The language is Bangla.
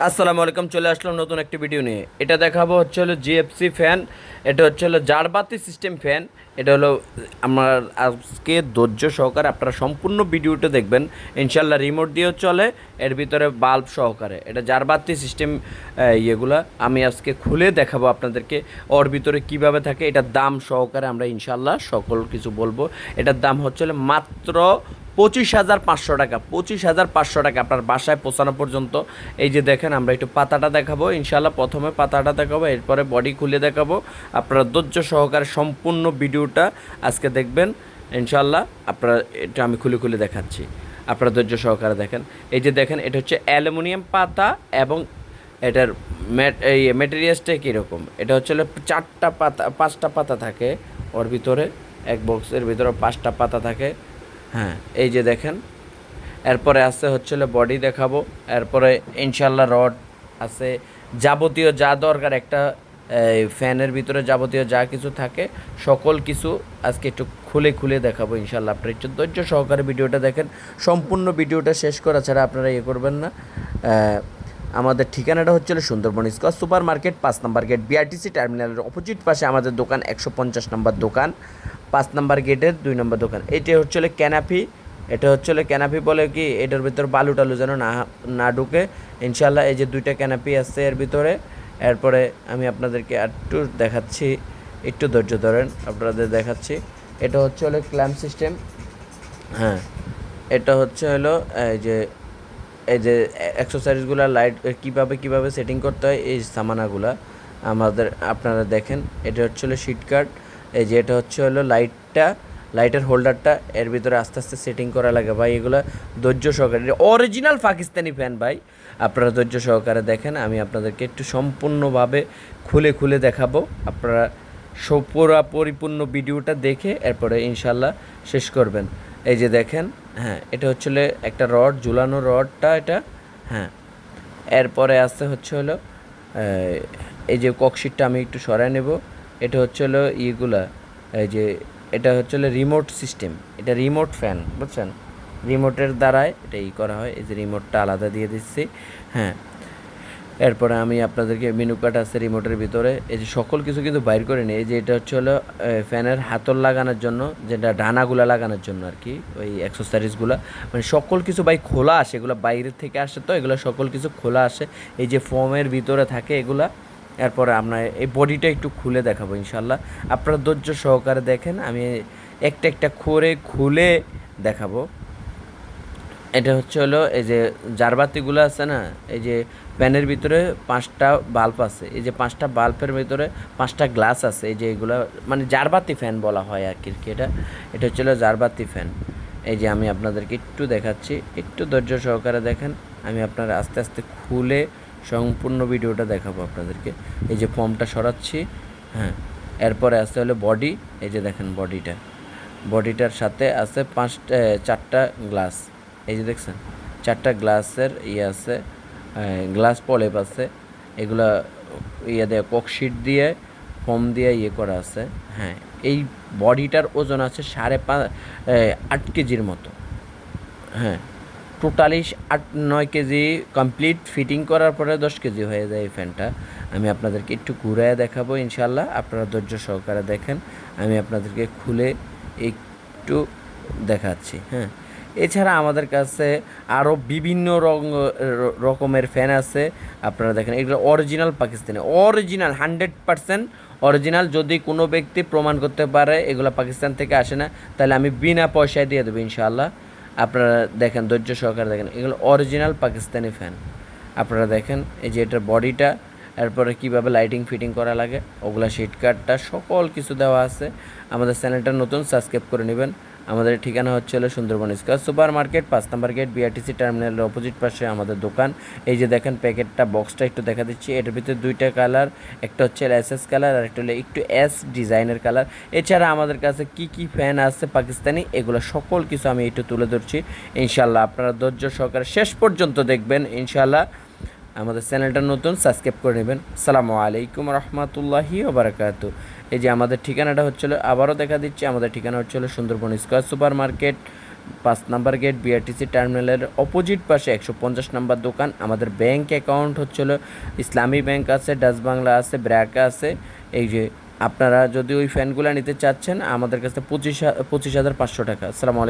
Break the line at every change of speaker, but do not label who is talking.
আসসালামু আলাইকুম, চলে আসলাম নতুন একটি ভিডিও নিয়ে। এটা দেখাবো হচ্ছে হলো জিএফসি ফ্যান। এটা হচ্ছে হলো জারবাতি সিস্টেম ফ্যান। এটা হলো আমার আজকে ধৈর্য সহকারে আপনারা সম্পূর্ণ ভিডিওটা দেখবেন। ইনশাল্লাহ রিমোট দিয়েও চলে, এর ভিতরে বাল্ব সহকারে। এটা জারবাতি সিস্টেম ইয়েগুলা আমি আজকে খুলে দেখাবো আপনাদেরকে, ওর ভিতরে কিভাবে থাকে। এটার দাম সহকারে আমরা ইনশাল্লাহ সকল কিছু বলবো। এটার দাম হচ্ছে হলো মাত্র 25,500 টাকা। 25,500 টাকা আপনার বাসায় পৌঁছানো পর্যন্ত। এই যে দেখেন, আমরা একটু পাতাটা দেখাবো ইনশাল্লাহ। প্রথমে পাতাটা দেখাবো, এরপরে বডি খুলে দেখাবো। আপনারা ধৈর্য সহকারে সম্পূর্ণ ভিডিওটা আজকে দেখবেন ইনশাল্লাহ। আপনারা এটা আমি খুলে খুলে দেখাচ্ছি, আপনারা ধৈর্য সহকারে দেখেন। এই যে দেখেন, এটা হচ্ছে অ্যালুমিনিয়াম পাতা এবং এটার এই মেটেরিয়ালসটা কীরকম। এটা হচ্ছে 4টা পাতা 5টা পাতা থাকে ওর ভিতরে। এক বক্সের ভিতরে 5টা পাতা থাকে। হ্যাঁ, এই যে দেখেন। এরপরে আছে হচ্ছে বডি দেখাবো, এরপরে ইনশাল্লাহ রড আছে, যাবতীয় যা দরকার একটা ফ্যানের ভিতরে যাবতীয় যা কিছু থাকে সকল কিছু আজকে একটু খুলে খুলে দেখাবো ইনশাল্লাহ। আপনারা একটু ধৈর্য সহকারে ভিডিওটা দেখেন। সম্পূর্ণ ভিডিওটা শেষ করা ছাড়া আপনারা ইয়ে করবেন না। আমাদের ঠিকানাটা হচ্ছে সুন্দরবন স্কোয়ার সুপার মার্কেট, 5 নম্বর গেট, বিআরটিসি টার্মিনালের অপোজিট পাশে আমাদের দোকান, 150 নম্বর দোকান, 5 নম্বর গেটের 2 নম্বর দোকান। এটা হচ্ছে ক্যানাপি। এটা হচ্ছে ক্যানাপি বলে কি, এটার ভিতর বালু টালু যেন না ঢুকে ইনশাল্লাহ। এই যে 2টা ক্যানাপি আছে এর ভিতরে। এরপরে আমি আপনাদেরকে একটু দেখাচ্ছি, একটু ধৈর্য ধরেন, আপনাদের দেখাচ্ছি। এটা হচ্ছে ক্ল্যাম্প সিস্টেম। হ্যাঁ, এটা হচ্ছে এই যে এক্সারসাইজগুলো লাইট কীভাবে সেটিং করতে হয়, এই সামানাগুলা আমাদের আপনারা দেখেন। এটা হচ্ছে শিট কার্ড। এই যে এটা হচ্ছে লাইটের হোল্ডারটা, এর ভিতরে আস্তে আস্তে সেটিং করা লাগে ভাই। এগুলো ধৈর্য সহকারে অরিজিনাল পাকিস্তানি ফ্যান ভাই। আপনারা ধৈর্য সহকারে দেখেন, আমি আপনাদেরকে একটু সম্পূর্ণভাবে খুলে খুলে দেখাবো। আপনারা পুরা পরিপূর্ণ ভিডিওটা দেখে এরপরে ইনশাল্লাহ শেষ করবেন। এই যে দেখেন, হ্যাঁ, এটা হচ্ছে একটা রড, ঝুলানো রডটা এটা। হ্যাঁ, এরপরে আসতে হচ্ছে এই যে ককশিটটা আমি একটু সরাই নেব। এটা হচ্ছে ইগুলা, এই যে এটা হচ্ছে রিমোট সিস্টেম। এটা রিমোট ফ্যান, বুঝছেন, রিমোটের দ্বারাই এটা করা হয়। এই যে রিমোটটা আলাদা দিয়ে দিচ্ছি। হ্যাঁ, এরপরে আমি আপনাদেরকে মেনু কার্ড আছে রিমোটের ভিতরে। এই যে সকল কিছু কিন্তু বাইর করে নিই। এই যে এটা হচ্ছে ফ্যানের হাতল লাগানোর জন্য, যেটা ডানাগুলো লাগানোর জন্য আর কি, ওই অ্যাক্সেসরিজগুলো, মানে সকল কিছু ভাই খোলা আসে। এগুলো বাইরের থেকে আসে, তো এগুলো সকল কিছু খোলা আসে। এই যে ফোমের ভিতরে থাকে এগুলা। এরপরে আমরা এই বডিটা একটু খুলে দেখাবো ইনশাল্লাহ। আপনারা ধৈর্য সহকারে দেখেন, আমি একটা একটা করে খুলে দেখাবো। এটা হচ্ছে এই যে জারবাতিগুলো আছে না, এই যে প্যানের ভিতরে 5টা বাল্ব আছে। এই যে 5টা বাল্বের ভিতরে 5টা গ্লাস আছে। এই যে এগুলো মানে জারবাতি ফ্যান বলা হয় আর কি। এটা হচ্ছে জারবাতি ফ্যান। এই যে আমি আপনাদেরকে একটু দেখাচ্ছি, একটু ধৈর্য সহকারে দেখেন। আমি আপনারা আস্তে আস্তে খুলে সম্পূর্ণ ভিডিওটা দেখাবো আপনাদেরকে। এই যে ফর্মটা সরাচ্ছি। হ্যাঁ, এরপরে আসতে বডি। এই যে দেখেন বডিটার সাথে আছে 4টা গ্লাস। এই যে দেখছেন 4টা গ্লাসের আছে, গ্লাস পলেপ আছে। এগুলা দিয়ে ককশিট দিয়ে ফোম দিয়ে করা আছে। হ্যাঁ, এই বডিটার ওজন আছে 8.5 কেজির মতো। হ্যাঁ, টোটালি 8-9 কেজি কমপ্লিট ফিটিং করার পরে 10 কেজি হয়ে যায় এই ফ্যানটা। আমি আপনাদেরকে একটু ঘুরায় দেখাবো ইনশাল্লাহ। আপনারা ধৈর্য সহকারে দেখেন, আমি আপনাদেরকে খুলে একটু দেখাচ্ছি। হ্যাঁ, এছাড়া আমাদের কাছে আরও বিভিন্ন রকমের ফ্যান আছে। আপনারা দেখেন, এগুলো অরিজিনাল পাকিস্তানি, অরিজিনাল 100% অরিজিনাল। যদি কোনো ব্যক্তি প্রমাণ করতে পারে এগুলো পাকিস্তান থেকে আসে না, তাহলে আমি বিনা পয়সায় দিয়ে দেবো ইনশাআল্লাহ। আপনারা দেখেন, ধৈর্য সহকারে দেখেন, এগুলো অরিজিনাল পাকিস্তানি ফ্যান। আপনারা দেখেন, এই যে এটার বডিটা, এরপরে কীভাবে লাইটিং ফিটিং করা লাগে ওগুলা শিট কার্ডটা সকল কিছু দেওয়া আছে। আমাদের চ্যানেলটা নতুন, সাবস্ক্রাইব করে নেবেন। আমাদের ঠিকানা হচ্ছে সুন্দরবন স্কোয়ার সুপার মার্কেট, 5 নম্বর গেট, বিআরটিসি টার্মিনালের অপোজিট পাশে আমাদের দোকান। এই যে দেখেন প্যাকেটটা, বক্সটা একটু দেখা দিচ্ছি। এটার ভিতরে 2টা কালার, একটা হচ্ছে এসএস কালার আর একটা হলো একটু এস ডিজাইনের কালার। এছাড়া আমাদের কাছে কি ফ্যান আছে পাকিস্তানি, এগুলো সকল কিছু আমি একটু তুলে ধরছি ইনশাল্লাহ। আপনারা ধৈর্য সহকারে শেষ পর্যন্ত দেখবেন ইনশাল্লাহ। আমাদের চ্যানেলটা নতুন, সাবস্ক্রাইব করে নেবেন। আসসালামু আলাইকুম রহমতুল্লাহি ওয়া বারাকাতুহু। এই যে আমাদের ঠিকানাটা হচ্ছিল, আবারও দেখা দিচ্ছি, আমাদের ঠিকানা হচ্ছিল Sundarban square super market, 5 number gate BRTC টার্মিনালের অপোজিট পাশে 150 নাম্বার দোকান। আমাদের ব্যাংক অ্যাকাউন্ট হচ্ছে হলো ইসলামী ব্যাংক আছে, ডাচ বাংলা আছে, ব্র্যাক আছে। এই যে আপনারা যদি ওই ফ্যানগুলো নিতে চাচ্ছেন আমাদের কাছে 25,500 টাকা। আসসালামু আলাইকুম।